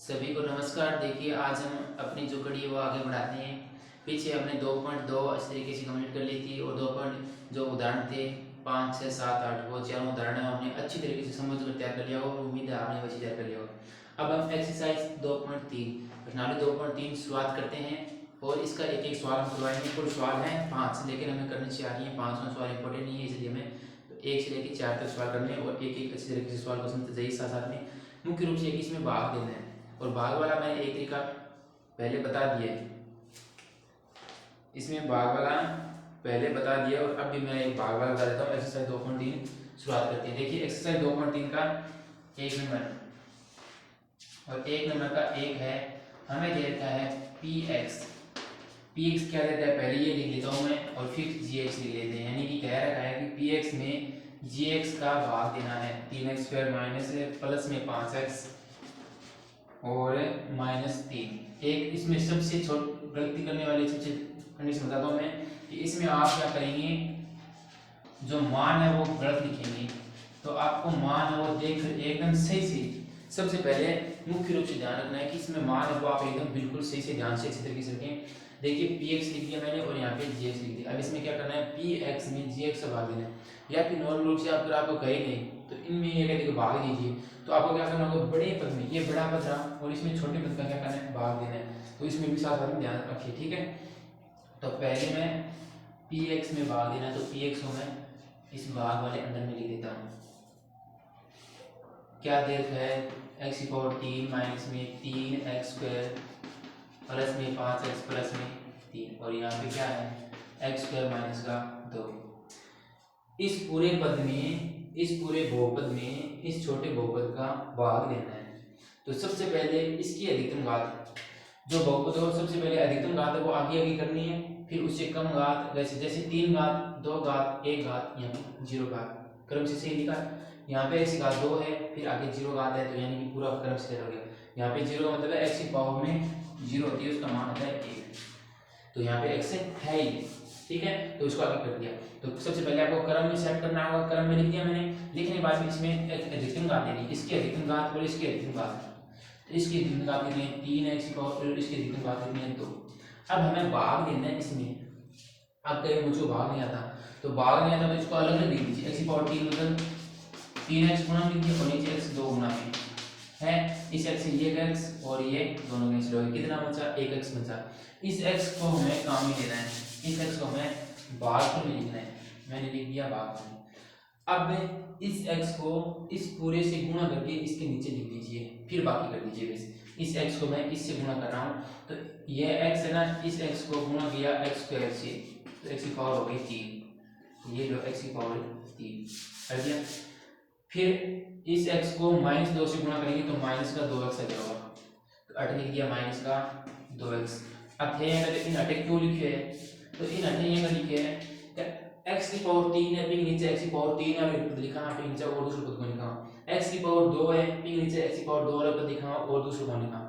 सभी को नमस्कार। देखिए, आज हम अपनी जो कड़ी है वो आगे बढ़ाते हैं। पीछे हमने 2.2 अच्छी तरीके से कंप्लीट कर ली थी और 2 पॉइंट जो उदाहरण थे 5, 6, 7, 8 वो चारों उदाहरण हमने अच्छी तरीके से समझ कर तैयार कर लिया होगा और उम्मीद है आपने वैसे तैयार कर लिया होगा। अब हम एक्सरसाइज 2.3 प्रश्नावली 2.3 शुरुआत करते हैं और इसका एक एक सवाल हम करवाएंगे। कुल सवाल हैं 5, लेकिन हमें करने से आ रही है 5वां सवाल इंपॉर्टेंट नहीं है, इसलिए हमें तो 1 से लेकर 4 तक सवाल करने हैं और एक एक अच्छी तरीके से सवाल को समझते जाइए। साथ साथ में मुख्य रूप से एक इसमें भाग देना है और भाग वाला मैंने एक तरीका पहले बता दिया है। इसमें भाग वाला पहले बता दिया और अब भी मैं एक भाग वाला बता देता हूँ। एक्सरसाइज 2.3 शुरुआत करते हैं। देखिए, एक्सरसाइज 2.3 का 1 नंबर और 1 नंबर का 1 है। हमें दे रखा है पी एक्स क्या देता है पहले ये लिख लेता हूँ मैं और फिर जी एक्स लिख लेते हैं। यानी कि कह रखा है कि पी एक्स में जी एक्स का भाग देना है 3x² माइनस प्लस में 5x और -3। एक इसमें सबसे गलती करने वाली सबसे कंडीशन बताता हूँ मैं कि इसमें आप क्या करेंगे, जो मान है वो गलत लिखेंगे। तो आपको मान है वो देख एकदम सही से सबसे पहले मुख्य रूप से ध्यान रखना है कि इसमें मान है वो आप एकदम बिल्कुल सही से ध्यान से अच्छी तरीके से रखें। देखिए, पी एक्स लिख दिया मैंने और यहाँ पे जी एक्स लिख दिया। अब इसमें क्या करना है, पी एक्स में जी एक्स का भाग देना है या फिर नॉर्मल रूप से अगर आपको कहे नहीं तो इनमें ये कहते हैं भाग दीजिए। तो आपको क्या करना होगा, बड़े पद में ये बड़ा पद रहा और इसमें छोटे पद का क्या करना है, भाग देना है। तो इसमें भी साथ साथ में ध्यान रखिए, ठीक है। तो पहले मैं पी एक्स में भाग देना है तो पी एक्स को मैं इस भाग वाले अंदर में लिख देता हूँ। क्या दे रखा है, एक्स की पावर 3 माइनस में 3x² प्लस में 5x प्लस में 3 और यहाँ पे क्या है x² माइनस का 2। इस पूरे पद में, इस पूरे बहुपद में इस छोटे बहुपद का भाग देना है। तो सबसे पहले इसकी अधिकतम घात, जो बहुपद हो सबसे पहले अधिकतम घात है वो आगे आगे करनी है, फिर उससे कम घात जैसे जैसे 3 घात 2 घात 1 घात यहाँ 0 घात क्रम से सही लिखा। यहाँ पे x की घात 2 है फिर आगे 0 घात है तो यानी कि पूरा क्रम से हो गया। यहाँ पे 0 का मतलब है x की पावर में 0 होती है उसका मान होता है 1, तो यहाँ पे x है ही, ठीक है। तो इसको आगे कर दिया। तो सबसे पहले आपको क्रम में सेट करना होगा, क्रम में लिख दिया मैंने। लिखने के बाद में इसमें अधिकतम घात देनी, इसकी अधिकतम घात और इसकी अधिकतम घात। तो इसकी अधिकतम घात कितनी है 3x की पावर और इसकी अधिकतम घात कितनी है 2। अब हमें भाग देना है इसमें। अब कहीं मुझको भाग नहीं आता तो भाग नहीं आता तो इसको अलग अलग लिख दीजिए। x की पावर 3 मतलब 3x गुना लिख दिया और नीचे x 2 गुना में है। इस x से ये x और ये दोनों कैंसिल हो गए, कितना बचा 1x बचा। इस x को हमें काम में लेना है, इस x को हमें भाग में लिखना है। मैंने लिख दिया भाग में। अब इस x को इस पूरे से गुणा करके इसके नीचे लिख दीजिए, फिर बाकी कर दीजिए वैसे। इस x को मैं इससे गुणा कर रहा हूँ तो ये x है ना, इस x को गुणा किया x² से तो x की पावर हो गई 3। ये लो x की पावर 3 कर दिया। फिर इस x को -2 से गुणा करेंगे तो माइनस का 2x आ जाएगा तो अट लिख दिया माइनस का 2x। अब थे इन अटे क्यों लिखे है, तो इन अटे ये लिखे है x की पावर 3 है, फिर नीचे x की पावर 3 है लिखा, फिर नीचे और दूसरे पद को लिखा। x की पावर 2 है, फिर नीचे x की पावर 2 वाला पद लिखा और दूसरे को लिखा।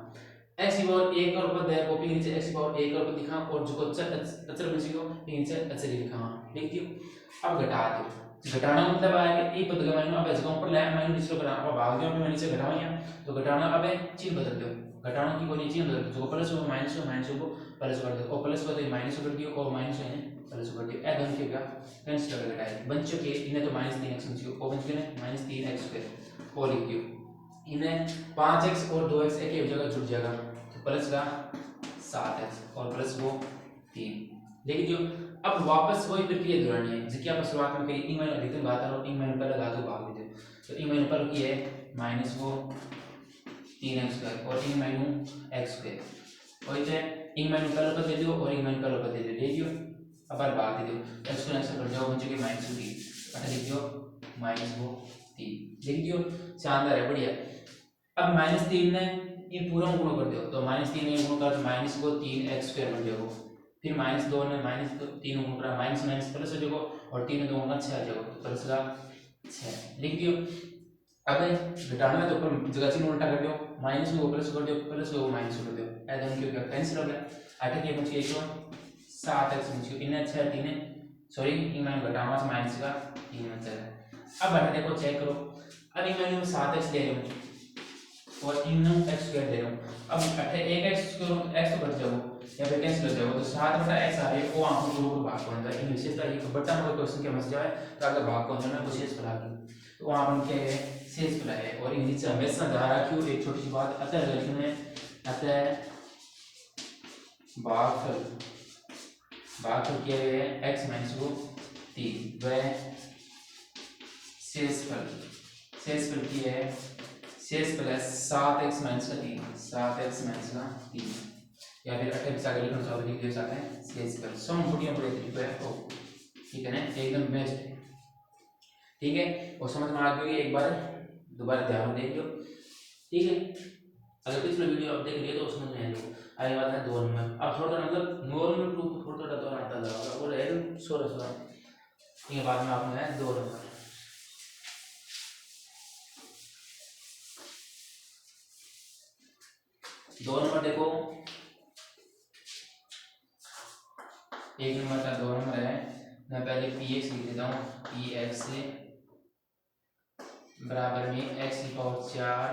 x की पावर 1 का पद है वो फिर नीचे x की पावर 1 का पद लिखा और जो अचर बची हो फिर नीचे अचर लिखा, लिख दियो। अब घटा दो। घटाना मतलब आया कि एक पद का माइनस अब इसका ऊपर लाया माइनस दूसरे घटा अब भाग दियो में नीचे घटाओ यहाँ तो घटाना अब चिन्ह बदल दो। घटाना की कोई चिन्ह बदल दो, जो प्लस हो माइनस को प्लस कर दो और प्लस को तो माइनस कर दियो और माइनस है प्लस कर दियो। ए दोनों क्या कैंसिल कर घटाए बन चुके इन्हें तो -3x बन चुके और बन चुके -3x² और लिख दियो। इन्हें 5x और 2x एक ही जगह जुड़ जाएगा तो प्लस का 7x और प्लस वो 3 लिख दियो। अब वापस वही प्रक्रिया दोहरानी है जिसकी आप शुरुआत में करी। ई माइनस अधिकतम घात और ई माइनस पहले घात को भाग दे दो तो ई माइनस पर की है माइनस वो 3x² और ई माइनस x² और इसे ई माइनस पहले पद दे दो और ई माइनस पहले पद दे दियो। अब बार भाग दे दो x को ऐसे कर जाओ बन चुके -3 अटा लिख दियो -3 लिख दियो। शानदार है, बढ़िया। अब -3 ने ये पूरा गुणा कर दो तो -3 में गुणा कर माइनस को 3x² बन जाएगा। फिर -2 ने -3 गुणा करा माइनस प्लस हो जाएगा और 3 में 2 गुणा 6 आ जाएगा तो प्लस का 6 लिख दियो। अब घटाना है तो ऊपर जगह चिन्ह उल्टा कर दो, माइनस को प्लस कर दो प्लस को माइनस कर दो। ए दोनों क्यों क्या कैंसिल हो गया 8 के बच गए तो 7x बच गया। इन्हें 6 3 सॉरी ई माइनस घटावा से माइनस का 3 बच जाएगा। अब हटा देखो चेक करो। अब ई माइनस 7x ले लो और इन एक्स स्क्वायर दे रहा हूँ। अब अठे एक एक्स स्क्वायर एक्स तो बच जाओ या फिर कैंसिल हो जाओ तो 7 बटा एक्स आ रही है वो आपको गुरु को भाग बन जाए। इन विशेषता ये बटा मगर क्वेश्चन के मस जाए तो अगर भाग कौन जाना को शेष फला की तो वहां अपन क्या है शेष फला है। और इन नीचे हमेशा ध्यान रखियो एक छोटी सी बात अतः लिखने अतः भागफल क्या है x माइनस को 3 वह शेषफल की है शेष प्लस 7x माइनस का 3 7x माइनस का 3 या फिर 28 आगे लिखना चाहो तो लिख दे सकते हैं शेषफल सम छोटी बड़े तरीके है ओ ठीक है ना एकदम बेस्ट है ठीक है। और समझ में आ गई एक बार दोबारा ध्यान में देख लो ठीक है। अगर पिछले वीडियो आप देख लिए तो उसमें नहीं लो आगे बात है 2 नंबर। अब थोड़ा मतलब नॉर्मल रूप थोड़ा तो आता जाएगा और है 16 ये बाद में आपने है 2 नंबर। दो नंबर देखो एक नंबर का 2 नंबर है मैं पहले px लिख देता हूँ px से बराबर में x की पावर 4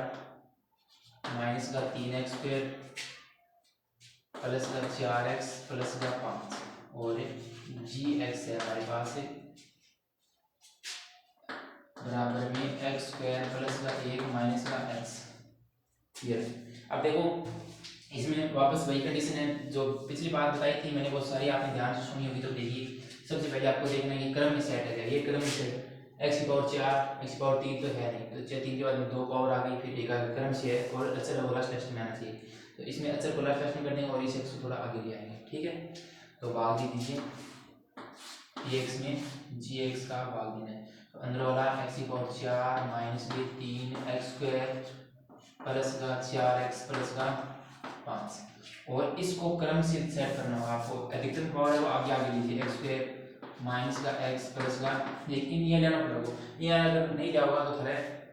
माइनस का 3x स्क्वायर प्लस का 4x प्लस का 5 और gx है हमारे पास बराबर में x स्क्वायर प्लस का 1 माइनस का x। ये अब देखो इसमें वापस वही कंडीशन है जो पिछली बात बताई थी मैंने वो सारी आपने ध्यान से सुनी होगी तो देखिए सबसे पहले आपको देखना है कि क्रम में सेट है ये क्रम में सेट x की पावर 4 x की पावर 3 तो है नहीं तो 3 के बाद में 2 पावर आ गई फिर एक क्रम से है और अचर को लास्ट टेस्ट में आना चाहिए तो इसमें अचर को लास्ट टेस्ट में करने और इस x को थोड़ा आगे ले आएंगे ठीक है। तो भाग दे दीजिए px में gx का भाग देना है तो अंदर वाला x की पावर 4 माइनस के 3x स्क्वायर प्लस का 4x प्लस का 5 और इसको क्रम से सेट करना होगा आपको अधिकतम पावर है वो आगे आगे लीजिए x स्क्वायर माइनस का x प्लस का लेकिन ये लेना पड़ेगा ये अगर नहीं जाओगा तो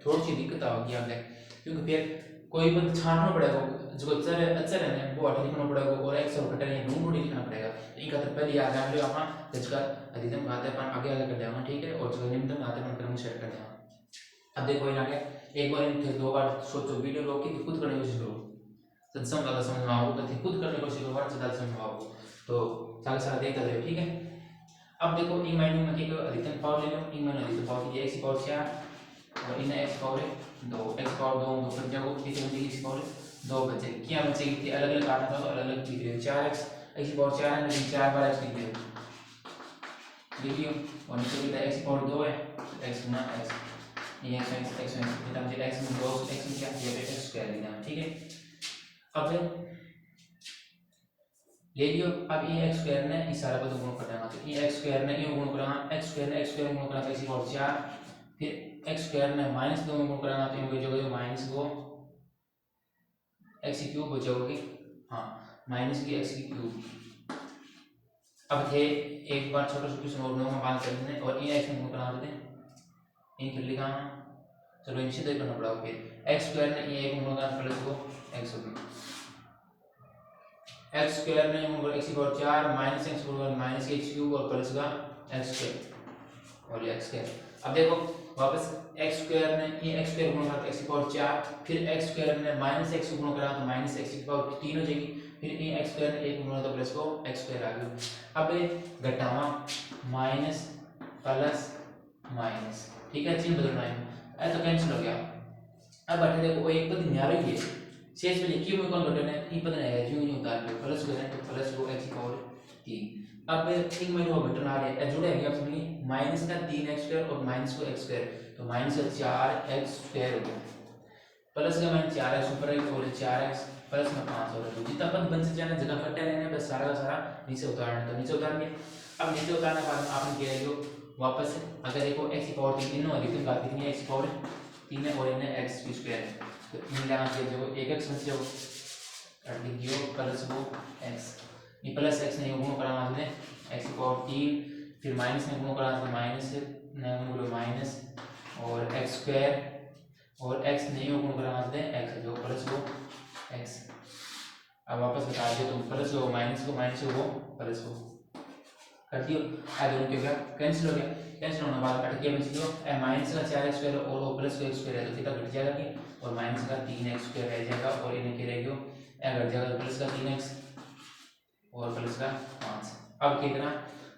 थोड़ी सी दिक्कत होगी आगे क्योंकि फिर कोई भी छांटना पड़ेगा जो अचर है ना वो अठे लिखना पड़ेगा और x और घटा ये ढूंढ लिखना पड़ेगा तो इनका तो पहले याद रख लो आप जिसका अधिकतम घात है अपन आगे आगे कर देंगे ठीक है और जो न्यूनतम घात है अपन क्रम सेट कर देंगे। अब देखो यहाँ एक बार इन फिर 2 बार सोचो वीडियो रोक के खुद करने की कोशिश करो तो ज़्यादा समझ में आओगे तो खुद करने की कोशिश करो ज़्यादा समझ में आओगे तो सारा सारा देखते रहो ठीक है। अब देखो ई माइनस में अधिकतम पावर ले लो ई माइनस अधिकतम पावर की x की पावर 4 और इन x पावर 2 x पावर 2 तो बच जाओगे कितने बचेगी x पावर 2 बचे क्या बचेगी थी अलग अलग काटना था तो अलग अलग लिख दिया 4x x की पावर 4 है लेकिन 4 बार x लिख दिया लिखियो और नीचे कितना x की पावर 2 है x गुना x ये x कितना बचेगा x में 2 x में क्या ये x स्क्वायर लिखना है ठीक है। अब ले लियो अब ये x स्क्वायर ने इस सारा को गुण करना है तो ये x स्क्वायर ने ये गुण करना x स्क्वायर ने x स्क्वायर गुण करना x की पावर 4 फिर x स्क्वायर ने माइनस 2 में गुण करना तो इनके जो माइनस को x की क्यूब बचोगे हां माइनस की x की क्यूब। अब थे एक बार छोटा सा क्वेश्चन और 9 में बात कर लेते हैं और ये x में गुण करना देते हैं इन फिर लिखा चलो इनसे तो करना पड़ेगा फिर x स्क्वायर ने ये गुण करना प्लस को x होगा x स्क्वायर में होगा x की पावर 4 माइनस x होगा माइनस के x क्यूब और प्लस का x स्क्वायर और ये x स्क्वायर। अब देखो वापस x स्क्वायर ने ये x स्क्वायर गुणा करके x की पावर 4 फिर x स्क्वायर ने माइनस x गुणा करा तो माइनस x की पावर 3 हो जाएगी फिर ये x स्क्वायर ने 1 गुणा तो प्लस को x स्क्वायर आ गया। अब ये घटावा माइनस प्लस माइनस ठीक है चिन्ह बदलना है तो कैंसिल हो गया। अब बैठे देखो वो एक पद न्यारा ही है शेष में लिखी हुई कौन घटना है ई पद है जो नहीं उतार लो प्लस करें तो प्लस को x की पावर 3। अब एक में वो घटना आ रही है जुड़े हैं आप समझिए माइनस का 3x स्क्वायर और माइनस को x स्क्वायर तो माइनस का 4x स्क्वायर हो गया प्लस का माइनस 4x ऊपर है और 4x प्लस में 5 हो रहा है जितना पद बन से जाना जगह कटे रहने बस सारा का सारा नीचे उतारना तो नीचे उतार दिया। अब नीचे उतारने के बाद आपने क्या है वापस अगर देखो x की पावर 3 तीनों अधिकतम घात कितनी है x की पावर 3 है और इन्हें x की स्क्वायर है तो इन लगा के जो एक x बच जाओ काट लीजिए प्लस वो x ये प्लस x नहीं गुणा करना हमने x की पावर 3 फिर माइनस में गुणा करना तो माइनस नहीं बोलो माइनस और x स्क्वायर और x नहीं गुणा करना हमने x जो प्लस वो x। अब वापस बता दिए तो प्लस वो माइनस को प्लस को कर दियो, आ दोनों क्या हो गया कैंसिल हो गया, कैंसिल होने के बाद कट गया बच गया ए माइनस का 4x² और ओ प्लस का x² है तो थीटा घट जाएगा कि और माइनस का 3x² रह जाएगा और इन्हें क्या रह गया ए घट जाएगा प्लस का 3x और प्लस का 5। अब कितना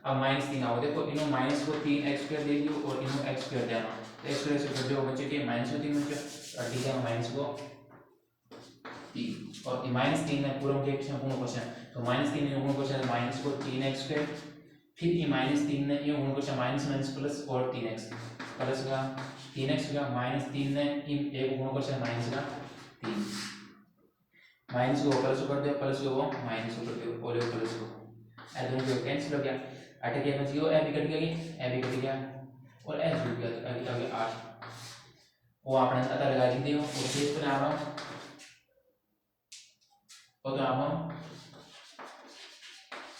अब माइनस 3 आओ देखो इन्हों माइनस को 3x² दे दियो और इन्हों x² देना तो x² से कट जाओ बच्चे के माइनस को 3 बच्चे और डी जाएगा माइनस को 3 और माइनस 3 है पूरा के क्वेश्चन पूर्ण क्वेश्चन तो माइनस 3 में पूर्ण क्वेश्चन माइनस को 3x² फिर ये माइनस 3 ने ये पूर्ण क्वेश्चन माइनस माइनस प्लस और 3x प्लस का 3x का माइनस 3 ने एक पूर्ण क्वेश्चन माइनस का 3 माइनस को प्लस कर दो प्लस को माइनस को कर दो और ये प्लस को ए दोनों को कैंसिल हो गया अट गया बच गया ए भी कट गया ए भी कट गया और ए जुड़ गया तो ए आ गया 8 वो आपने पता लगा दी हो और शेष पर आ रहा हूं तो आप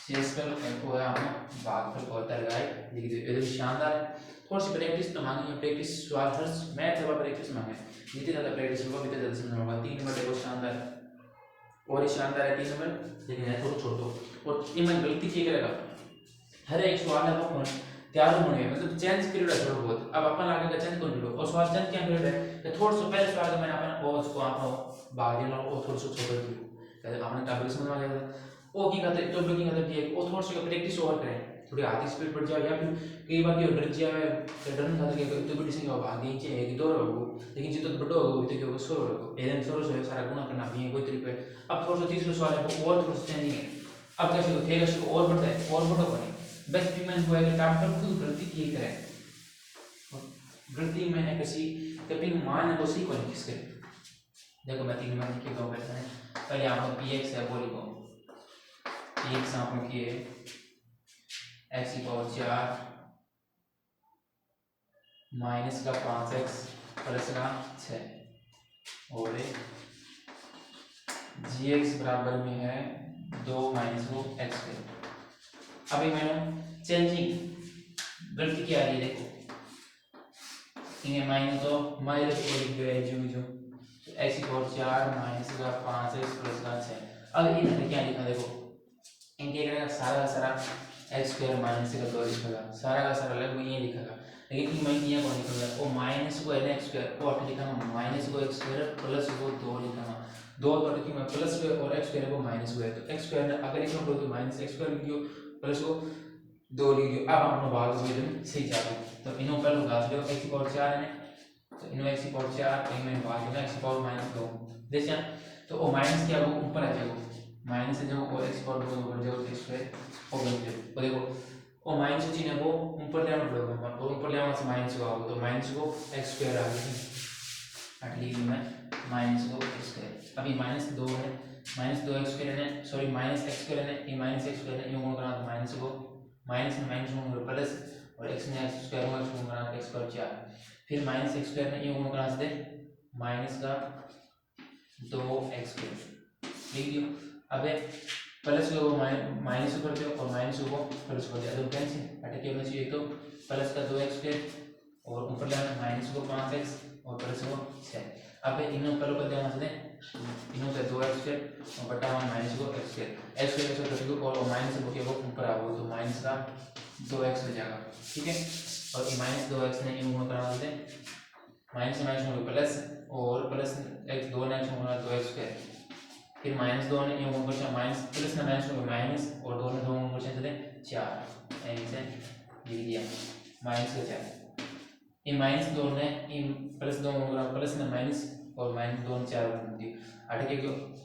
शेष पर को है हम भागफल को पता लगाए लिख दो ये तो शानदार है थोड़ी सी प्रैक्टिस तो मांगी है प्रैक्टिस सवाल हर मैथ जब प्रैक्टिस मांगे जितनी ज्यादा प्रैक्टिस होगा उतनी ज्यादा समझ होगा 3 नंबर देखो शानदार है और ये शानदार है 3 नंबर लेकिन है थोड़ा छोटो और इनमें गलती क्या करेगा हर एक सवाल है वो तैयार होने मतलब चेंज पीरियड है थोड़ा बहुत अब अपन आगे का चेंज कर लो और सवाल चेंज क्या पीरियड है तो थोड़ा सा पहले सवाल मैंने अपन और उसको आप भाग देना और थोड़ा सा छोटा कर कहते आपने टॉपिक समझ आ जाएगा वो की कहते तो ब्लॉकिंग करते हैं वो थोड़ा सा प्रैक्टिस और करें थोड़ी हाथ स्पीड बढ़ जाए या फिर कई बार ये डर जाए डर नहीं खाता कि तो बड़ी सिंह भाग गई चाहिए कि दौड़ हो लेकिन जितना बड़ा होगा तो क्या सो हो एदन सो सो सारा गुना करना भी है कोई तरीके अब थोड़ा सा तीसरा सवाल है वो और थोड़ा सा चेंजिंग है अब कैसे तो थे और बढ़ता है और बड़ा बने बेस्ट पेमेंट हुआ है कि आप पर खुद गलती की करें गलती मैंने किसी कभी मान को सही कोई किस करे देखो मैं 3 नंबर की कहूं करता है पहले आप px है बोली को px आपने किए x की पावर 4 माइनस का 5x प्लस का 6 और gx बराबर में है 2 माइनस को x के अभी मैंने चेंजिंग गलती क्या आ रही है देखो इन्हें माइनस तो माइनस को लिख दिया है जो x की पावर 4 माइनस का 5x प्लस का 6 अब इन्हें क्या लिखा देखो इनके करेगा सारा का सारा x² माइनस का 2 लिखेगा सारा का सारा लगभग ये लिखेगा लेकिन कि मैं ये कौन लिखेगा वो माइनस को है x² को अट लिखा माइनस को x² प्लस को 2 लिखा 2 तो कि मैं प्लस और x² को माइनस को है तो x² अगर इसमें कोई तो माइनस x² लिख दियो प्लस को 2 लिख दियो अब हम भाग दो इधर सही जाओ तो इनो पहले भाग दो x की पावर 4 है तो इनो x की पावर 4 इनमें भाग देना x की पावर -2 देखिए तो वो माइनस क्या वो ऊपर आ जाएगा माइनस से जब और x की पावर 2 ऊपर जाओ x² और बन जाए और देखो वो माइनस चिन्ह वो ऊपर ले आना पड़ेगा और ऊपर ले आने से माइनस को आओ तो माइनस को x² आ गया एटलीस्ट में माइनस को x² अभी -2 है -2x² है सॉरी -x² है ये -x² है यूं करना तो माइनस को माइनस में माइनस होगा प्लस और x में x² होगा x करना x पर 4 फिर -x² है यूं करना से माइनस का 2x² लिख दियो अब प्लस को माइनस कर दो और माइनस को प्लस कर दिया तो कैंसिल हट के बचे एक तो प्लस का 2x² और ऊपर लाना माइनस को 5x और प्लस को 6 अब इन्हों पर ऊपर देना से इन्हों से 2x² और बटा माइनस को x² x² से कट गया और माइनस को क्या वो ऊपर आ गया तो माइनस का 2x हो जाएगा ठीक है और ये -2x ने इन गुणों करा देते माइनस से माइनस में प्लस और प्लस x 2 ने x होगा 2x² फिर -2 ने इन गुणों का माइनस प्लस ने माइनस में माइनस और 2 ने 2 गुणों से देते 4 ऐसे लिख दिया माइनस का 4 ये -2 ने इन प्लस 2 गुणा प्लस ने माइनस और -2 ने 4 गुण दी अट के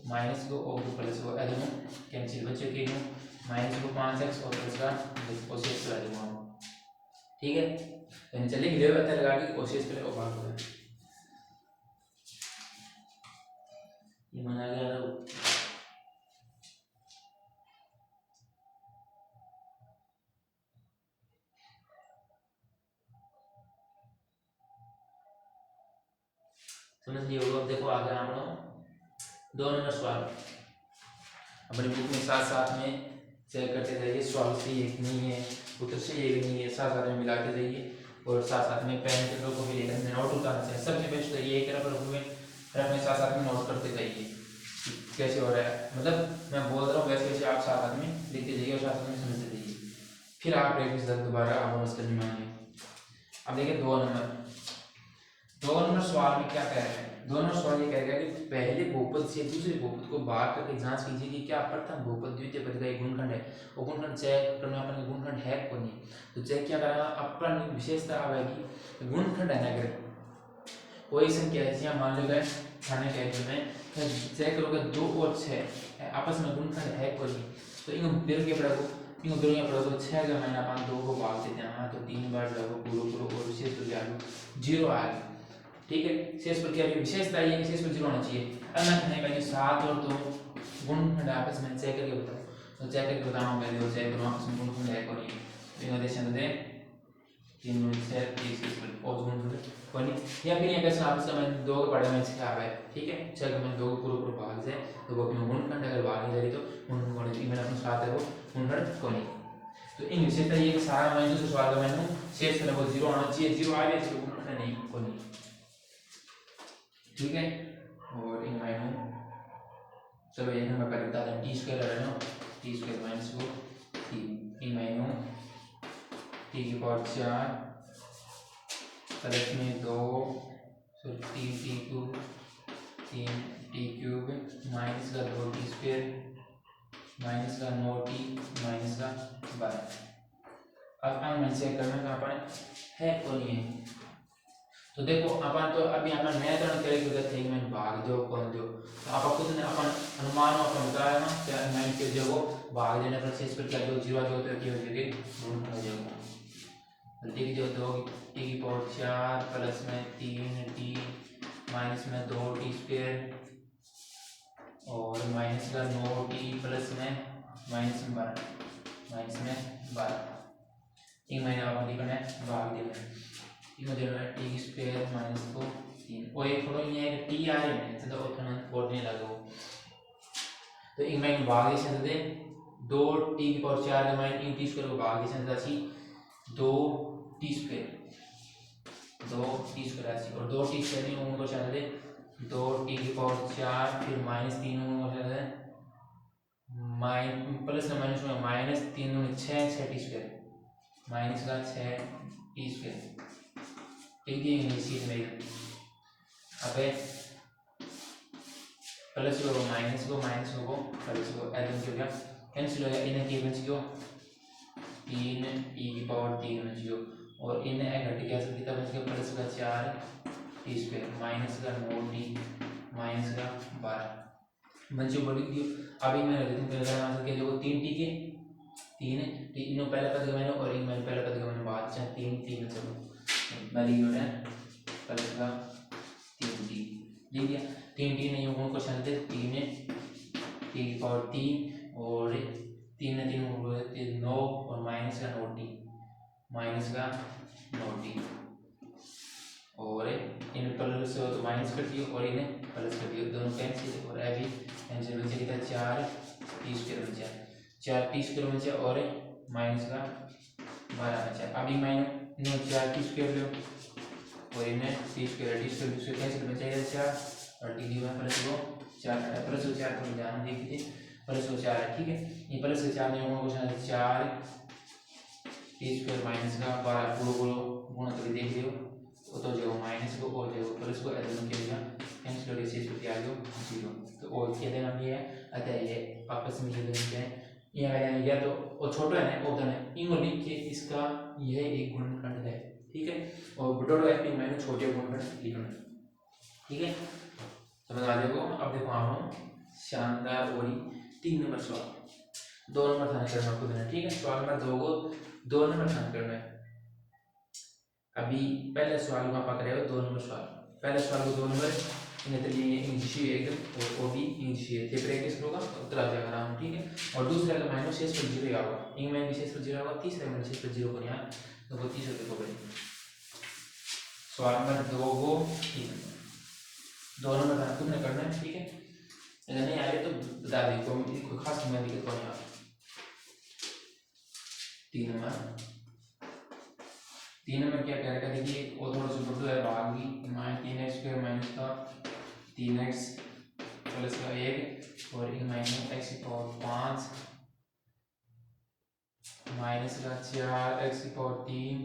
माइनस को और प्लस को दोनों कैंसिल बचे के माइनस को 5x और प्लस का कोशिश करा दूंगा ठीक है तो चलिए वीडियो पता लगा के कोशिश करें और बात करें ये मना गया था समझ लिया होगा। अब देखो आगे हम लोग 2 नंबर सवाल अपनी बुक में साथ साथ में चेक करते जाइए सवाल सही है कि नहीं है उत्तर सही है कि नहीं है साथ साथ में मिलाते जाइए और साथ साथ में पेन पेपर को भी लेकर नोट उतारना चाहिए सबसे बेस्ट तो ये है फिर अपने साथ साथ में नोट करते जाइए कैसे हो रहा है मतलब मैं बोल रहा हूँ वैसे वैसे आप साथ साथ में लिखते जाइए और साथ साथ में समझते जाइए फिर आप प्रैक्टिस दोबारा आप वापस करनी मानिए। अब देखिए 2 नंबर सवाल में क्या कह रहे हैं। 2 नंबर सवाल ये कह रहा है कि पहले बहुपद से दूसरे बहुपद को भाग करके जांच कीजिए कि क्या प्रथम बहुपद द्वितीय पद का एक गुणनखंड है। वो गुणनखंड चेक करना अपन गुणनखंड है कौन नहीं, तो चेक क्या करेगा अपन विशेषता आएगी गुणनखंड है ना अगर कोई संख्या है जहाँ मान लो खाने के में चेक करोगे 2 और 6 आपस में गुणनखंड है कोई नहीं, तो इनको बिर के पड़ेगा इनको बिर के पड़ेगा 6 का मैंने अपन 2 को भाग देते हैं तो 3 बार जाओगे पूरा और विशेष पर जाओगे 0 आएगा। ठीक है, शेष पर क्या विशेषता ये शेष पर 0 होना चाहिए। अन्य खाने का 7 और 2 गुणनखंड आपस में चेक करके बताओ, तो चेक करके बताना पहले वो चेक करो आपस में गुणनखंड है कोई नहीं, तो इनको देखें तो 3 गुण 6 30 और गुणनखंड कोई नहीं, या फिर ये कैसे आपस में 2 के पड़े में 6 आ गए। ठीक है, 6 का मैंने 2 को पूरा भाग से तो वो अपने गुणनखंड अगर भाग नहीं जाए तो गुणनखंड मैंने अपने 7 है वो गुणनखंड कोई नहीं। तो इन विशेषता ये सारा मैंने दूसरे सवाल का मैंने शेष है वो 0 आना चाहिए, 0 आ गया तो गुणनखंड नहीं कोई नहीं। ठीक है, और इन माइनू चलो ये मैं कर देता हूं t स्क्वायर है ना t स्क्वायर माइनस 3 इन माइनू t की पावर 4 प्लस में 2 sorry 3t cube 3t cube minus का 2t स्क्वायर माइनस का 9t माइनस का 12। अब मैं चेक करना कहाँ पर है कौन है, तो देखो अपन तो अभी अपन नया तरह करेंगे थे मैं भाग दो कौन दो, तो आप खुद ने अपन अनुमान अपन बताया ना क्या मैं के जो वो भाग देने पर शेष पर क्या जो 0 जो तो क्या हो जाएगी गुणनखंड हो जाएगा। ठीक जो 2 t की पावर 4 प्लस में 3t माइनस में 2t स्क्वायर और माइनस का 9t प्लस में माइनस में 12 एक महीने आप लिखना है भाग देना इनको देना है t स्क्वायर माइनस को 3 और एक थोड़ा ये है कि t आ रहे हैं तो उतना कोड नहीं लगा तो एक महीने भाग दे सकते 2t की पावर 4 का माइनस t स्क्वायर को भाग दे सकता छी 2t स्क्वायर और 2t स्क्वायर में उनको चल दे 2t की पावर 4 फिर माइनस 3 उनको चल दे प्लस माइनस में माइनस 3 6t स्क्वायर माइनस का 6t स्क्वायर। ठीक है इसी में अबे प्लस को माइनस को प्लस को एडम हो गया कैंसिल हो गया इन्हें की बच गयो 3 e की पावर 3 बच गयो और इन्हें घट गया सब कितना बच गया प्लस का 4t स्क्वायर माइनस का 9t माइनस का 12 बच्चों बोल दियो। अभी मैं रिटर्न कर रहा हूं कि जो 3t के 3 इन्हों पहला पद का मैंने और एक मैंने पहला पद का मैंने बात चाहे 3 चलो मैं लिख रहा है प्लस का 3t लिख दिया 3t नहीं होगा को चलते 3 t की पावर 3 और 3 ने 3 हो गए 9 और माइनस का 9t और इन प्लस तो माइनस कर दियो और इन्हें प्लस कर दियो दोनों कैंसिल और अभी कैंसिल बचे कितना 4t स्क्वायर बचा 4t स्क्वायर बचा और माइनस का 12 बचा। अभी माइनस 4t स्क्वायर लो और इन्हें t स्क्वायर दूसरे कैंसिल बचेगा 4 और t की वैल्यू प्लस को 4 प्लस 4 को ध्यान देखिए प्लस 4 है। ठीक है, ये प्लस 4 में होगा क्वेश्चन 4 t स्क्वायर माइनस का 12 पूरा गुणा करके देख लियो तो जो माइनस को और जो प्लस को एडजन के लिए कैंसिल करके शेष बच गया 0 तो और क्या देना भी है अतः ये आपस में ये देते हैं या तो और छोटा है ना उधर है इनको लिख के इसका यह एक गुणनखंड है। ठीक है, और बटोर एक्टिंग मैंने छोटे गुणनखंड लिखना। ठीक है, समझ आ जाएगा। अब देखो हम शानदार और 3 नंबर सवाल 2 नंबर थाने करना खुद है। ठीक है, सवाल नंबर 2 नंबर थाने करना है। अभी पहले सवाल को आप करेगा 2 नंबर सवाल पहले सवाल को 2 नंबर इन्हें तो लिए इंग्लिश एकदम और वो भी इंग्लिश थे प्रैक्टिस होगा उतना जाएगा आराम। ठीक है, और दूसरा का माइनस शेष पर 0 आएगा एक माइनस शेष पर 0 आएगा तीसरा माइनस शेष पर 0 को यहाँ तो वो 30 रुपये को बनेगा। सवाल नंबर 2 को 2 नंबर का तुमने करना है। ठीक है, अगर नहीं आए तो बता दी कोई खास समय दिक्कत नहीं आ 3 नंबर क्या करेगा देखिए वो थोड़ा सा बड़ा है भाग भी 3x स्क्वायर माइनस का 3x प्लस का 1 और एक माइनस x की पावर 5 माइनस का 4x की पावर 3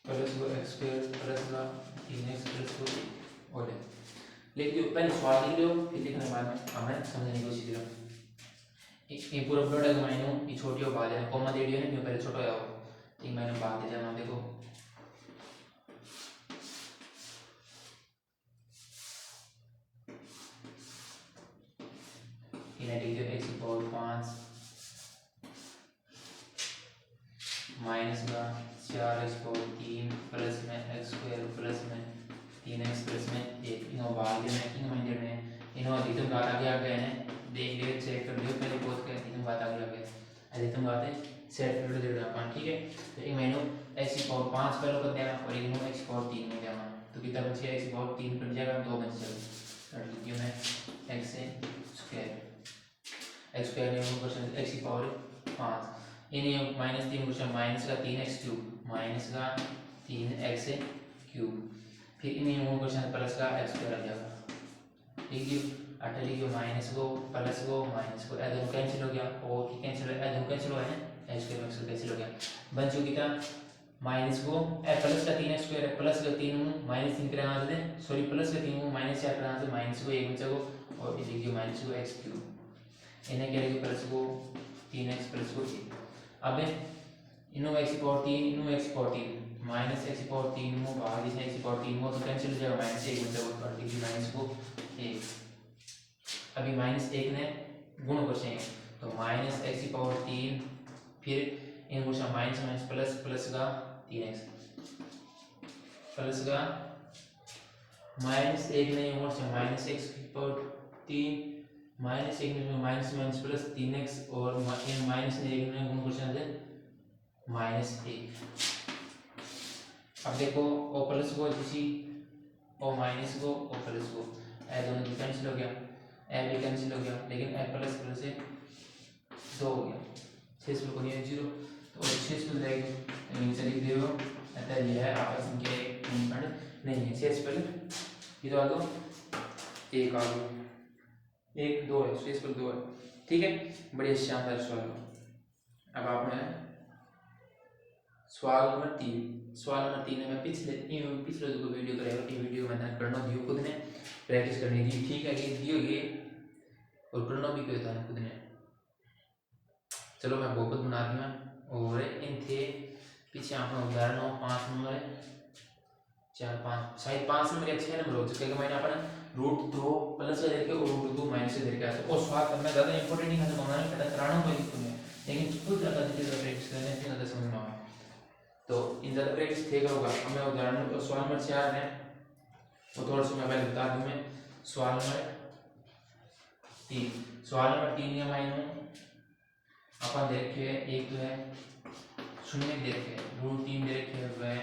प्लस को x स्क्वायर प्लस का 3x प्लस को और लिख दो। पहले सवाल लिख लो, फिर लिखने के बाद हमें समझने की कोशिश करो। ये पूरा प्रोडक्ट माइनू ये छोटी हो बात है, कॉमा दे दियो ने जो पहले छोटा हो ये मैंने बात दे देना। देखो लिख दो x की पावर 5 माइनस का 4x पावर 3 प्लस में x स्क्वायर प्लस में 3x प्लस में 1 इनो भाग देना है, इनो में देना है, इनो अधिकतम घात आगे आ गए हैं, देख लियो चेक कर लियो पहले बहुत के अधिकतम घात आगे आ गया, अधिकतम घात है सेट कर दे रहा अपन। ठीक है, तो एक मैंने x की पावर 5 पहले कर देना और एक नो x की पावर 3 में देना, तो कितना बच गया x की पावर 3 बन जाएगा 2 बच जाएगा। कर लीजिए मैं x स्क्वायर ने क्वेश्चन x की पावर 5 इन्हें माइनस 3 क्वेश्चन माइनस का 3x क्यूब माइनस का 3x क्यूब, फिर इन्हें क्वेश्चन प्लस का x स्क्वायर आ जाएगा। ठीक है, अटल लिखियो माइनस को प्लस को माइनस को दोनों कैंसिल हो गया और कैंसिल हो गया, दोनों कैंसिल हो गए हैं, x स्क्वायर x कैंसिल हो गया, बन चुकी कितना माइनस को प्लस का 3x स्क्वायर प्लस का 3 माइनस 3 करेंगे आंसर दे सॉरी प्लस का 3 माइनस 4 करेंगे आंसर माइनस को 1 बचा को और ये लिखियो माइनस को x क्यूब, इन्हें क्या लिखियो प्लस को 3x प्लस को 1। अब इनो x की पावर 3 इनो x की पावर 3 माइनस x की पावर 3 मो भाग इसे x की पावर 3 मो तो कैंसिल हो जाएगा माइनस 1 बचा को कर दीजिए माइनस को 1। अभी माइनस 1 ने गुण कर चाहिए तो माइनस x की पावर 3 फिर इन question minus minus plus plus का 3x प्लस का माइनस 1 ने क्वेश्चन माइनस x की पावर 3 माइनस 1 में माइनस माइनस प्लस 3x और माइनस ने 1 में गुण क्वेश्चन है माइनस 1। अब देखो ओ प्लस को किसी ओ माइनस को ओ प्लस को ए दोनों की कैंसिल हो गया, ए भी कैंसिल हो गया, लेकिन ए प्लस प्लस से 2 हो गया, 6 पर कोई 0 तो 6 पर रहेगी नीचे लिख दियो अतः यह है आपस में एक गुणनखंड नहीं है। 6 पर ये तो आ दो 1 आ गया 1 2 है 6 पर 2 है। ठीक है, बढ़िया शानदार सवाल। अब आपने सवाल नंबर 3 में मैं पिछले जो वीडियो करेगा ये वीडियो मैंने करना दियो खुद ने प्रैक्टिस करनी दी। ठीक है, ये दियो ये और करना भी क्यों था खुद ने। चलो मैं बहुपद बना दिया और इन थे पीछे अपना उदाहरण हो 5 नंबर 4 5 शायद 5 नंबर या 6 नंबर हो चुका है। मैंने अपन √2 प्लस का देके और √2 माइनस से देके आया और सवाल करना ज़्यादा इंपॉर्टेंट नहीं था तो मैं पता कराना कोई दिक्कत नहीं, लेकिन खुद ज़्यादा प्रैक्टिस करने से ज़्यादा समझ में आया तो इन ज़्यादा प्रैक्टिस थे होगा। अब मैं उदाहरण सवाल नंबर 4 है वो थोड़ा सा मैं पहले बता दूं। मैं सवाल नंबर 3 या माइनू अपन देखे एक तो है शून्य देखे √3 देखे वह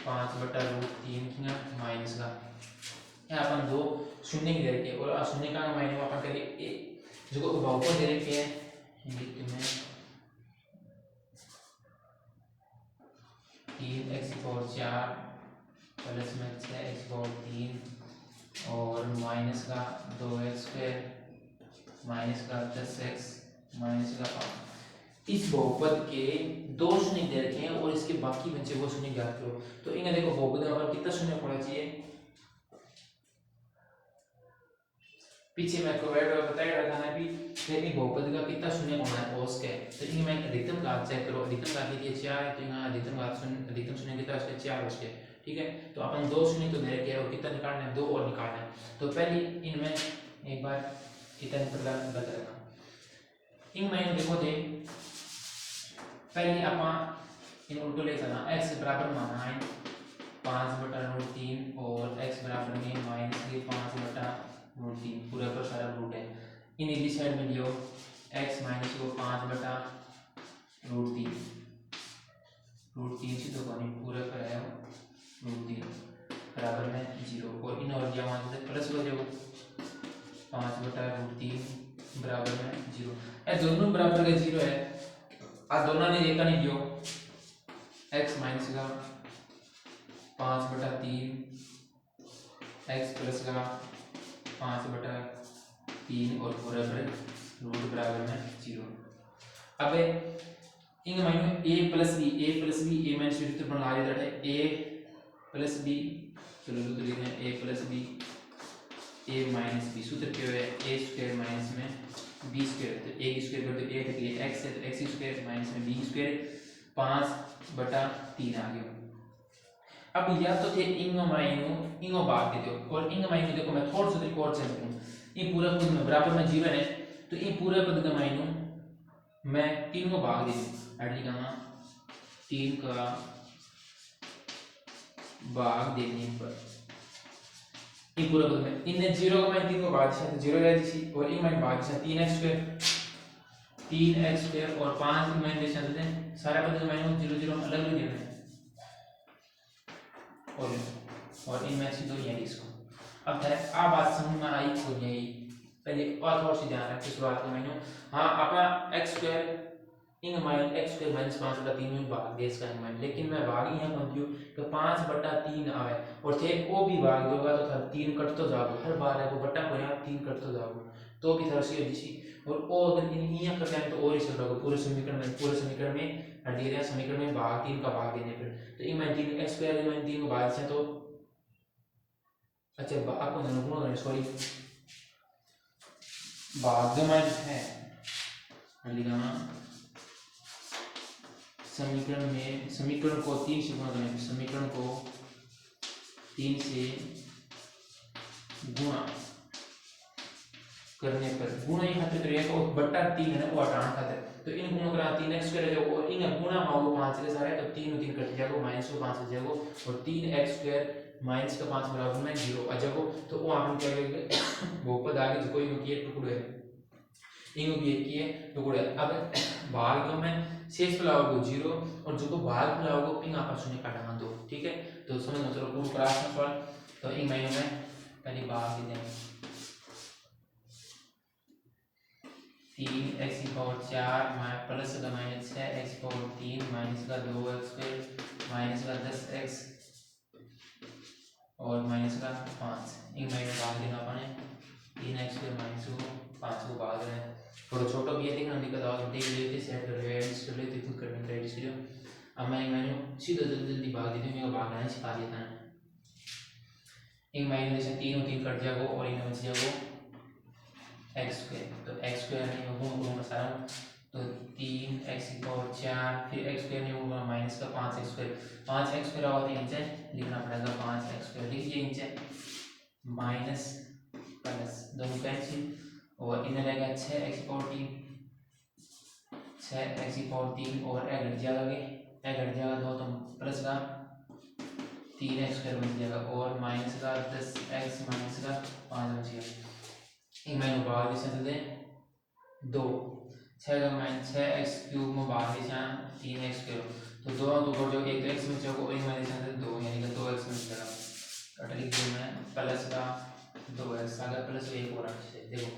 5/√3 की माइनस का यहाँ अपन 2 शून्य की देखे और शून्य का माइनू अपन करिए जो बहुपद दे रखे हैं लिखते हैं 3x की पावर 4 प्लस में 6x की पावर 3 और माइनस का 2x स्क्वायर माइनस का 10x माइनस का 5। इस बहुपद के 2 शून्य दे रखे हैं और इसके बाकी बचे वो शून्य ज्ञात करो। तो इन्हें देखो बहुपद में पर कितना शून्य पड़ा चाहिए, पीछे मैं बताया रहा था ना भी लेकिन बहुपद का कितना शून्य होना है औस के। तो इनमें मैं अधिकतम घात चेक करो, अधिकतम घात ये 4 है तो यहाँ अधिकतम शून्य कितना उसके 4 उसके। ठीक है, तो अपन 2 शून्य तो दे रखे हैं और कितना निकालना है 2 और निकालना है। तो पहले इनमें एक बार कितना निकलता रहेगा इनमें देखो दे पहले अपन इन उल्टो ले जाना x बराबर माना है 5/√3 और x बराबर में माइनस 5/√3 पूरा पर सारा रूट है। इन इधर साइड में लियो x माइनस को 5/√3 √3 से तो कौन पूरा पर है √3 बराबर में 0 और इन और जमा से प्लस हो जाएगा 5/√3 बराबर में 0। ये दोनों बराबर का 0 है आ दोनों ने देखा नहीं दियो x माइनस का 5/3 x प्लस का 5/3 और पूरा पर रूट बराबर में 0। अब इंग माइनो a plus B a minus B सूत्र बना लिया है a प्लस बी, चलो सूत्र लिखते हैं a plus B a minus B, सूत्र क्या है a स्क्वायर माइनस में b स्क्वायर, तो a की स्क्वायर कर दो a तक ये x है तो x स्क्वायर माइनस में b स्क्वायर 5/3 आ गया। अब या तो थे इंगो माइनो इंगो भाग दे दो और इंगो माइनो देखो मैं थोड़ा सा तरीका और चल दूं, ये पूरा पद में बराबर में जीवन है तो ये पूरा पद का माइनो मैं 3 को भाग दे दूं, ऐड लिखा 3 का भाग देने पर ये पूरा पद में इन 0 का मैं 3 को भाग दिया तो 0 रह जाएगी और ये मैं भाग दिया 3x स्क्वायर और 5 मैं दे सकते हैं सारा पद का माइनो 0 0 अलग अलग देना है और इनमें से दो यानी इसको अब है आ बात समझ में आई को यही पहले और थोड़ा सी ध्यान रखिए शुरुआत में मैंने हाँ अपना x स्क्वायर इन माइनस x स्क्वायर माइनस 5/3 में भाग दे इसका मान, लेकिन मैं भाग यहाँ मान दियो कि 5/3 आवे और थे वो भी भाग दोगा तो था 3 कट तो जाओगे हर बार है वो बट्टा को यहाँ 3 कट तो जाओगे तो भी थोड़ा सी होगी और वो अगर इन यहाँ कर लें तो और ही सब होगा पूरे समीकरण में हट गया समीकरण में भाग 3 का भाग देने पर तो ये मैं 3 x स्क्वायर में 3 को भाग से तो अच्छा भाग को गुणा करें सॉरी भाग में है लिखा समीकरण को 3 से गुणा करें, समीकरण को 3 से गुणा करने पर गुणा ये खातिर करिएगा और बट्टा 3 है ना वो हटाना खातिर तो इन गुणों करा 3x स्क्वायर है और इन गुणा मांगो 5 के सारे तो 3 और 3 कट जाएगा माइनस 5 हो जाएगा और 3x स्क्वायर माइनस का 5 बराबर में 0 आ जाएगा तो वो आपन क्या करेंगे बहुपद आगे जो कोई की टुकड़े है इनको भी एक किए टुकड़े अब भाग दो में शेष फैलाओगे 0 और जो को भाग फैलाओगे पिंग आपस में काटना दो, ठीक है तो समझ चलो पूरा क्लास में सवाल तो इन महीनों में पहले भाग दे देंगे 3x की पावर 4 प्लस का माइनस 6x की पावर 3 माइनस का 2x स्क्वायर माइनस का 10x और माइनस का 5 इन महीनों भाग देना अपने 3x स्क्वायर माइनस को 5 को भाग रहे हैं थोड़ा छोटा भी है देखना दिक्कत और देख लेते सेट कर रहे हैं इसको लेते खुद करने का इसलिए अब मैंने सीधा जल्दी भाग देते मेरे को भागना सिखा देता है एक महीने जैसे 3 और 3 कट जाएगा और इनमें बच जाएगा x स्क्वायर तो x स्क्वायर नहीं होगा गुणा सारा तो 3x की पावर 4 फिर x स्क्वायर नहीं होगा माइनस का 5x स्क्वायर 5x स्क्वायर आवा तो नीचे लिखना पड़ेगा 5x स्क्वायर लिखिए नीचे माइनस प्लस दोनों कैंसिल और इधर रहेगा 6x की पावर 3 6x की पावर 3 और a घट जाएगा 2 तो प्लस का 3x स्क्वायर बन जाएगा और माइनस का 10x माइनस का 5 बच गया इन माइनस बाहर दिशा दे 2 6 का माइनस 6x क्यूब में बाहर दिशा 3x स्क्वायर तो 2 तो कर जो 1x में जाएगा और इन माइनस दिशा से 2 यानी कि 2x में जाएगा कट लिख दूं मैं प्लस का 2x आ गया प्लस 1 और 8 से देखो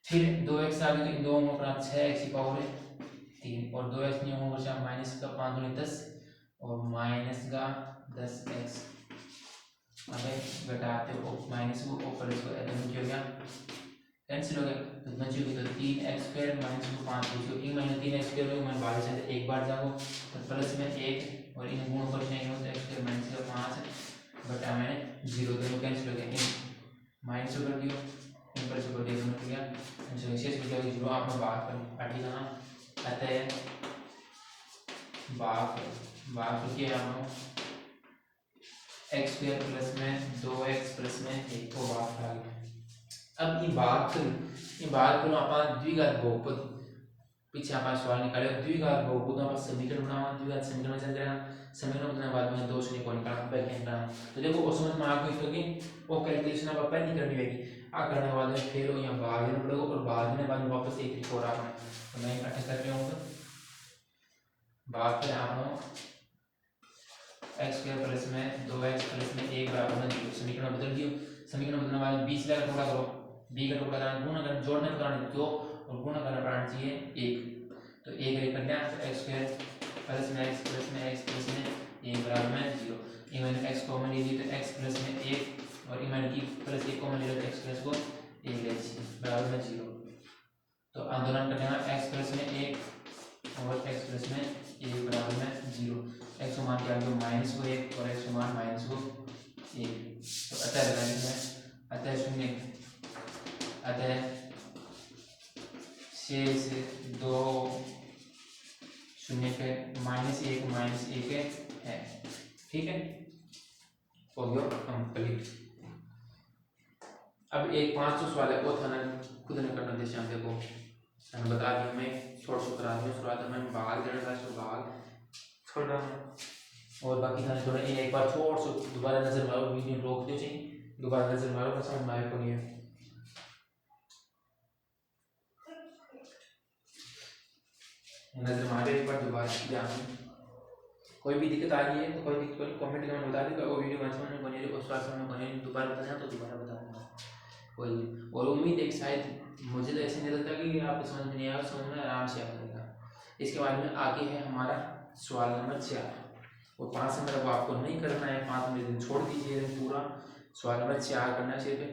फिर 2x आ गया तो इन दोनों का 6x की पावर 3 और 2x नहीं होगा माइनस का 5 दूनी 10 और माइनस का 10x अब घटाते हो माइनस को प्लस को ऐड हो गया कैंसिल हो गया तो बचेगा तो 3x स्क्वायर माइनस को 5 बचेगा एक माइनस 3x स्क्वायर में मैं बाहर से एक बार जाओ तो प्लस में 1 और इन गुणों पर नहीं हो तो x स्क्वायर माइनस का 5 बटा मैंने 0 दोनों कैंसिल हो गया माइनस कर दियो इन पर से कर दिया दोनों किया आंसर शेष बचा 0 आपने बाहर पर काटी जाना अतः बाहर तो क्या है x स्क्वायर प्लस में 2x प्लस में 1 को बाहर आ गया अब ये बात करो अपन द्विघात बहुपद पीछे अपन सवाल निकाले द्विघात बहुपद में अपन समीकरण बनाओ द्विघात समीकरण चल रहा समीकरण बनाने बाद में दो शून्य को निकालना पहले निकालना तो देखो उस समझ में आ गई तो कि वो कैलकुलेशन अपन पहले करनी होगी आ करने के बाद में फिर यहां भाग देना पड़ेगा और भाग देने के बाद में वापस एक तरीका और आना तो मैं इकट्ठा कर रहा हूं तो भाग के आना x स्क्वायर प्लस में 2x प्लस में 1 बराबर में 0 समीकरण बदल दियो समीकरण बदलने वाले 20 का टुकड़ा करो b का टुकड़ा करना गुणा करना जोड़ने का करना 2 और गुणा करना पड़ना चाहिए 1 तो 1 रे कर लिया तो x स्क्वायर प्लस में x प्लस में x प्लस में 1 बराबर में 0 ये मैंने x कॉमन ले लिया तो x प्लस में 1 और ये मैंने की प्लस 1 कॉमन ले लिया तो x प्लस को 1 ले लीजिए बराबर में 0 तो आंदोलन कर लेना x प्लस में 1 और x प्लस में 1 बराबर में 0। x को मान के आगे माइनस को 1 और x को मान माइनस को 1। तो अतः लगाएंगे अतः शून्य अतः शेष 2 शून्य के -1 है। ठीक है, हो गया कंप्लीट। अब एक 500 सवाल है वो थाना खुद ने करना दे शाम देखो मैंने बता दिया। मैं थोड़ा सा करा दूँ शुरुआत में भाग देना था तो भाग थोड़ा और बाकी थाने थोड़ा एक बार थोड़ा सा दोबारा नजर मारो, वीडियो रोक दो चाहिए दोबारा नजर मारो बस समझ में को नहीं है। नजर मारे एक बार दोबारा ध्यान। कोई भी दिक्कत आ रही है तो कोई दिक्कत कोई कमेंट में बता देगा। वो वीडियो समझ में बने उस बार समझ में बने दोबारा बताना तो दोबारा बता दूंगा कोई। और उम्मीद है शायद मुझे तो ऐसे नहीं लगता कि आपको समझ में नहीं आया, समझ में आराम से आ जाएगा। इसके बाद में आगे है हमारा सवाल नंबर 4 और 5 नंबर वो आपको नहीं करना है, 5 नंबर छोड़ दीजिए, पूरा सवाल नंबर 4 करना चाहिए।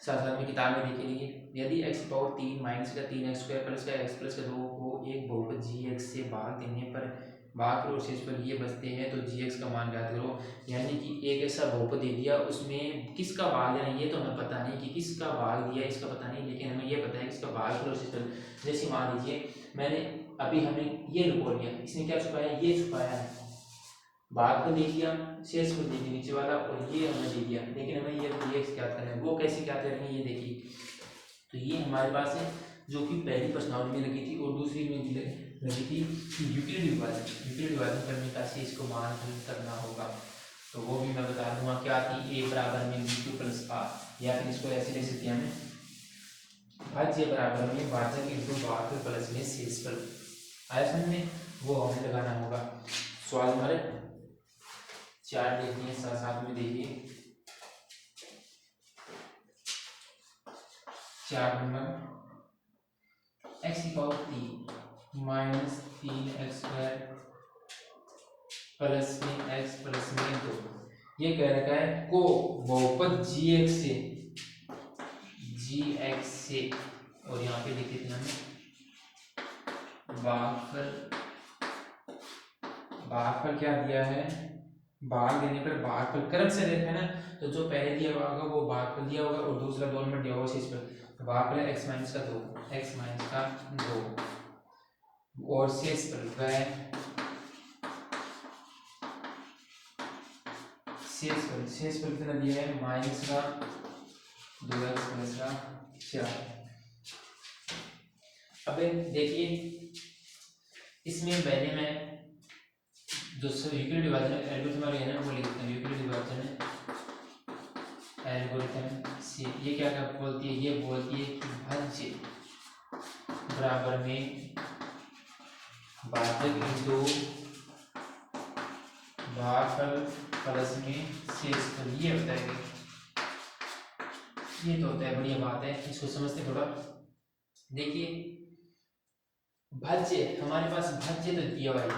साथ साथ में किताब में लिखेंगे यदि x पावर 3 माइनस का 3x स्क्वायर प्लस का x प्लस का 2 को एक बहुपद gx से भाग देने पर भाग करो शेष पर ये बचते हैं तो gx का मान ज्ञात करो। यानी कि एक ऐसा बहुपद दे दिया उसमें किसका भाग देना ये तो हमें पता नहीं कि किसका भाग दिया इसका पता नहीं, लेकिन हमें ये पता है किसका भाग करो शेष पर। जैसे मान लीजिए मैंने अभी हमें ये लुको लिया, इसने क्या छुपाया ये छुपाया है, भाग को दे दिया शेष को दे दिया नीचे वाला और ये हमें दे दिया, लेकिन हमें ये dx क्या करना है वो कैसे क्या करेंगे ये देखिए। तो ये हमारे पास है जो कि पहली प्रश्नावली में लगी थी और दूसरी में लगी थी यूक्लिड विभाजन करने का से इसको मान करना होगा। तो वो भी मैं बता दूंगा क्या थी, a बराबर में b प्लस r या फिर इसको ऐसे लिख सकते हैं हमें भाज्य बराबर में भाजक इंटू भाग प्लस में शेष पर आया समझ में, वो हमें लगाना होगा। सवाल हमारे 4 देखिए साथ में देखिए 4 नंबर x की power 3 minus 3x square plus में x प्लस में 2 ये कह रखा है को बहुपद gx से और यहाँ पे लिख देते हैं भागफल क्या दिया है, भाग देने पर भागफल क्रम से देखा ना, तो जो पहले दिया होगा वो भागफल दिया होगा और दूसरा 2 नंबर दिया होगा शेष पर। भागफल है x माइनस का 2 और शेष पर वह शेष पर कितना दिया है माइनस का 2x प्लस का 4। अब देखिए इसमें पहले मैं जो यूक्लिड विभाजन एल्गोरिथम है ना वो लिखते हैं। यूक्लिड विभाजन एल्गोरिथम से ये क्या क्या बोलती है, ये बोलती है कि भाज्य बराबर में भाजक इंटू भागफल प्लस में शेष पर ये बताएगी। ये तो होता है बढ़िया बात है, इसको समझते थोड़ा। देखिए भाज्य हमारे पास भाज्य तो दिया हुआ है,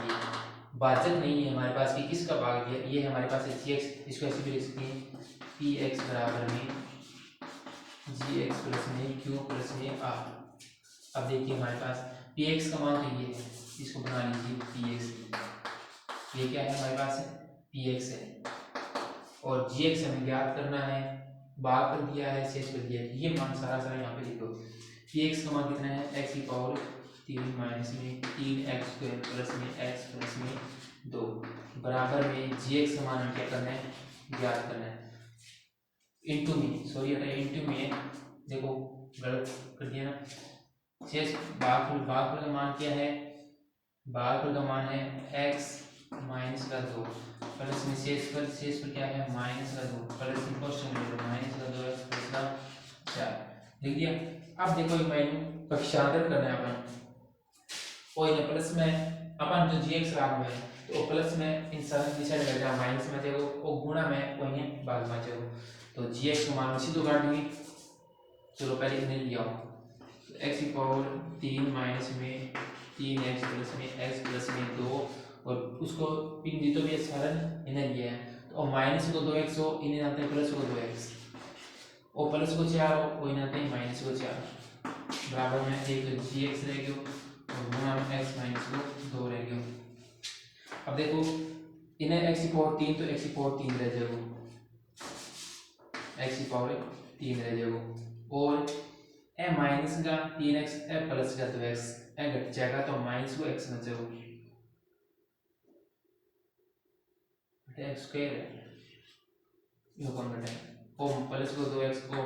भाजक नहीं है हमारे पास कि किसका भाग दिया, ये हमारे पास है gx, इसको ऐसे भी लिख सकते हैं px बराबर में gx प्लस में q प्लस में r। अब देखिए हमारे पास px का मान तो ये है, इसको बना लीजिए px, ये क्या है हमारे पास है px है और gx हमें ज्ञात करना है, भाग कर दिया है शेष कर दिया है, ये मान सारा यहाँ पे लिखो। px का मान कितना है x की पावर 3 माइनस में 3x स्क्वायर प्लस में x प्लस में 2 बराबर में gx का मान क्या करना है ज्ञात करना है। इंटू में सॉरी इंटू में देखो गलत कर दिया ना, शेष भागफल का मान क्या है, भागफल का मान है x माइनस का 2 प्लस में शेष पर क्या है माइनस का 2 प्लस में क्वेश्चन माइनस का 2x प्लस का 4 लिख दिया। अब देखो पक्षांतर करना है अपन कोई ना प्लस में अपन जो gx राम है तो प्लस में इन सारे दिशा में जा माइनस में देखो वो गुणा में कोई है भाग में जाओ तो gx को मान उसी तो काट देंगे। चलो पहले इन्हें लिया तो x की पावर 3 माइनस में 3x प्लस में x प्लस में 2 और उसको पिन दी तो भी सारण इन्हें लिया है तो माइनस को 2x हो इन्हें आते हैं प्लस को 2x और प्लस को 4 हो इन्हें आते हैं माइनस को 4 बराबर में एक जी एक्स रह गयो और गुणा में एक्स माइनस दो रह गयो। अब देखो इन्हें एक्स की पावर 3 तो एक्स की पावर 3 रह जाएगा, एक्स की पावर 3 रह जाएगा और ए माइनस का 3x ए प्लस का तो x ए घट जाएगा तो माइनस को x बचेगा x स्क्वायर है ये कौन घटे और प्लस को 2x को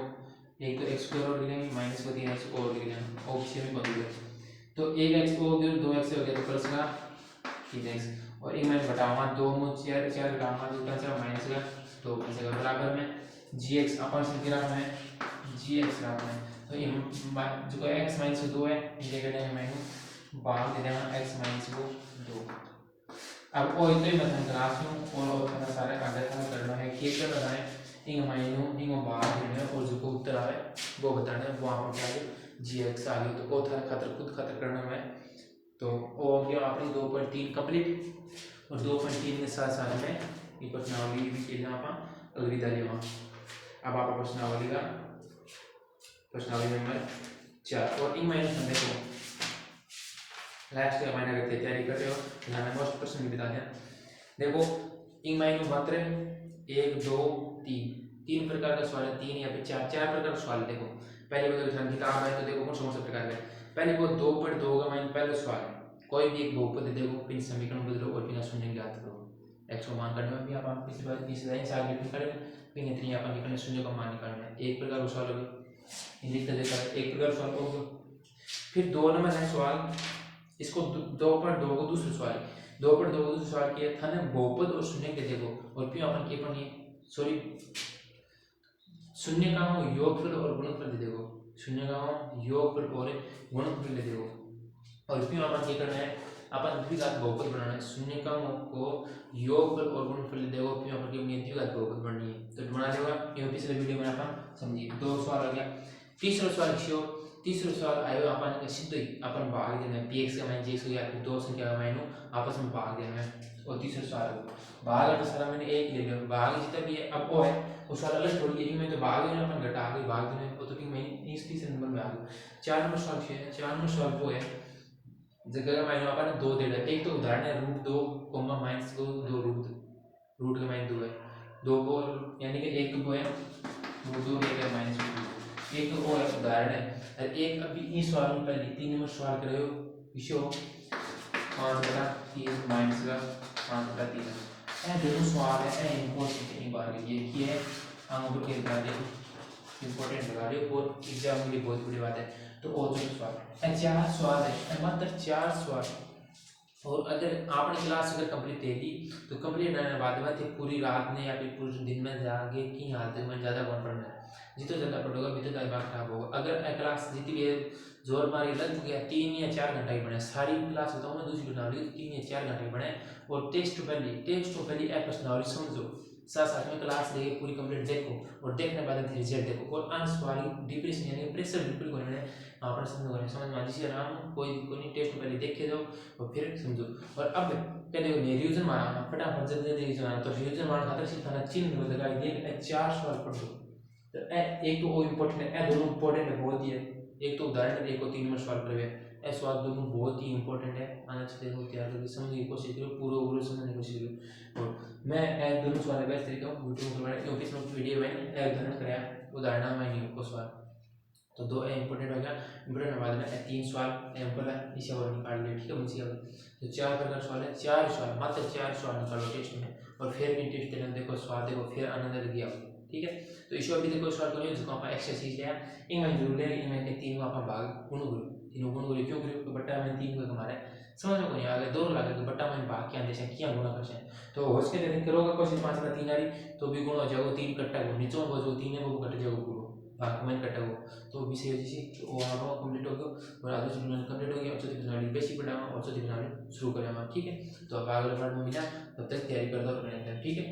एक तो x स्क्वायर और लिख लेंगे माइनस को 3x और लिख लेंगे ऑप्शन में बदल गया तो एक x को हो गया 2x हो गया तो प्लस का 3x और एक माइनस घटाऊंगा 2 में 4 घटाऊंगा तो क्या बचेगा माइनस का 2 बचेगा बराबर में gx अपन से क्या रखना है gx रखना है तो ये जो x माइनस 2 है ये करेंगे माइनस भाग दे देना x माइनस 2 अब वो इतने मतलब क्लास में और थोड़ा सारा कागज का करना है क्या करना है इंग माइनू इंग भाग देना और जो को उत्तर आए वो बताना है वहां पर क्या है gx आ गया तो वो थोड़ा खुद खतर करना है तो वो हो गया आपने 2.3 कंप्लीट और 2.3 के साथ साथ में ये प्रश्नावली भी के लिए आप अलविदा लेवा। अब आप प्रश्नावली नंबर 4 और इन माइनस नंबर को लास्ट का माइनस करते तैयारी कर रहे हो ध्यान में मोस्ट प्रश्न भी बता दें। देखो इन माइनस मात्र 1 2 3 प्रकार का सवाल है 3 या फिर 4 प्रकार का सवाल देखो पहले को ध्यान किताब है तो देखो कौन सा प्रकार का पहले वो 2.2 का मान पहला सवाल है कोई भी एक बहुपद देखो फिर समीकरण बदलो और फिर शून्य ज्ञात करो x को मान करने में भी आप पिछली बार तीसरा ही साल डिफरेंट करें फिर इतनी अपन निकलने शून्य का मान निकालना है एक प्रकार का सवाल होगा लिख कर देता है एक प्रकार सवाल होगा फिर 2 नंबर है सवाल इसको 2.2 को दूसरा सवाल 2.2 को दूसरा सवाल किया था ना बहुपद और शून्य के देखो और फिर अपन के अपन सॉरी शून्य का योगफल और गुणनफल देखो शून्य का योगफल और गुणनफल देखो और फिर अपन क्या करना है अपन द्विघात बहुपद बनाना है शून्य का को योगफल और गुणनफल देखो फिर अपन की द्विघात बहुपद बननी है तो बना देगा ये पिछले वीडियो में अपन समझिए 2 सवाल आ गया। तीसरा सवाल आयो अपन सिद्ध अपन भाग देना है px का मान jx हो गया फिर दो संख्या का मान आपस में भाग देना है और तीसरा सवाल भाग तो सारा मैंने एक ले लिया भाग जितना भी है अब वो है उस सवाल अलग छोड़ के में तो भाग देना अपन घटा के भाग देना है तो कि मैं इस तीसरे नंबर में आ गया 4 नंबर सवाल है 4 नंबर सवाल वो है जगह का मान अपन 2 दे दिया एक तो उदाहरण है √2 कोमा माइनस 2 रूट का मान 2 है 2 को यानी कि एक तो वो है √2 एक है माइनस 2 एक तो वो है उदाहरण है और एक अभी इस सवाल में पहले 3 नंबर सवाल कर रहे हो विषय 5/3 माइनस का 5/3 है दोनों सवाल है इंपॉर्टेंट एक बार ये की है हम ऊपर के बता दे इंपॉर्टेंट लगा रहे हो और एग्जाम के लिए बहुत बड़ी बात है तो और जो सवाल 4 सवाल है मात्र 4 सवाल और अगर आपने क्लास अगर कंप्लीट दे दी तो कंप्लीट करने बाद में पूरी रात में या फिर पूरे दिन में जाके की हालत में ज़्यादा कौन पढ़ना है जितना ज़्यादा पढ़ोगा उतना दिमाग खराब होगा अगर क्लास जितनी भी जोर मार लग गया 3 या 4 घंटा ही पढ़े सारी क्लास बताऊँ मैं दूसरी बना ली 3 या 4 घंटे पढ़े और टेस्ट तो पहले प्रश्नावली समझो साथ में क्लास लेके पूरी कंप्लीट देखो और देखने बाद फिर रिजल्ट देखो और अंश वाली डिप्रेशन यानी प्रेशर बिल्कुल कोई नहीं वहाँ पर समझ में जिसे आराम कोई नहीं टेस्ट पहले देखे जाओ और फिर समझो और अब क्या देखो रिविजन मारना फटाफट जल्दी रिविजन मारना तो रिविजन मारना खातर सिर्फ खाना चिन्ह लगाई दिए 4 सवाल पढ़ दो तो एक तो वो इम्पोर्टेंट है दोनों इम्पोर्टेंट है बहुत ही है एक तो उदाहरण है एक और 3 नंबर सवाल कर ए सवाल दोनों बहुत ही इंपॉर्टेंट है आना चाहिए हो तैयार करके समझने की कोशिश करो पूरा समझने की कोशिश करो और मैं दोनों सवाल बेस्ट तरीके से यूट्यूब पर बनाया ऑफिस में वीडियो में उदाहरण कराया उदाहरण में नहीं को सवाल तो 2 इंपॉर्टेंट हो गया इंपॉर्टेंट बाद में 3 सवाल एम्पल है इसे और निकाल लिया ठीक है मुझे तो 4 प्रकार सवाल है 4 सवाल मात्र 4 सवाल निकालो टेस्ट में और फिर भी टेस्ट देना देखो सवाल देखो फिर आनंद दिया ठीक है तो इस अभी देखो सवाल करो जिसको आप एक्सरसाइज है इनमें जरूर है इनमें के 3 आप भाग गुण करो तीनों गुण करो क्यों करो तो बट्टा में 3 को हमारे समझ में नहीं आ गया 2 लगा तो बट्टा में भाग क्या देशे क्या गुणा करसे तो हो सके यदि करोगे कोशिश 5 में 3 आ रही तो भी गुण हो जाएगा 3 कट्टा को नीचे वो जो 3 है वो कट जाएगा पूरा भाग में कटा हो तो विषय जैसे वो आप कंप्लीट हो गया और आगे सुनना कंप्लीट हो गया और चौथी प्रणाली बेसिक पढ़ाऊंगा और चौथी प्रणाली शुरू करेंगे ठीक है तो अब अगले पार्ट में मिला तब तक तैयारी कर दो ठीक है।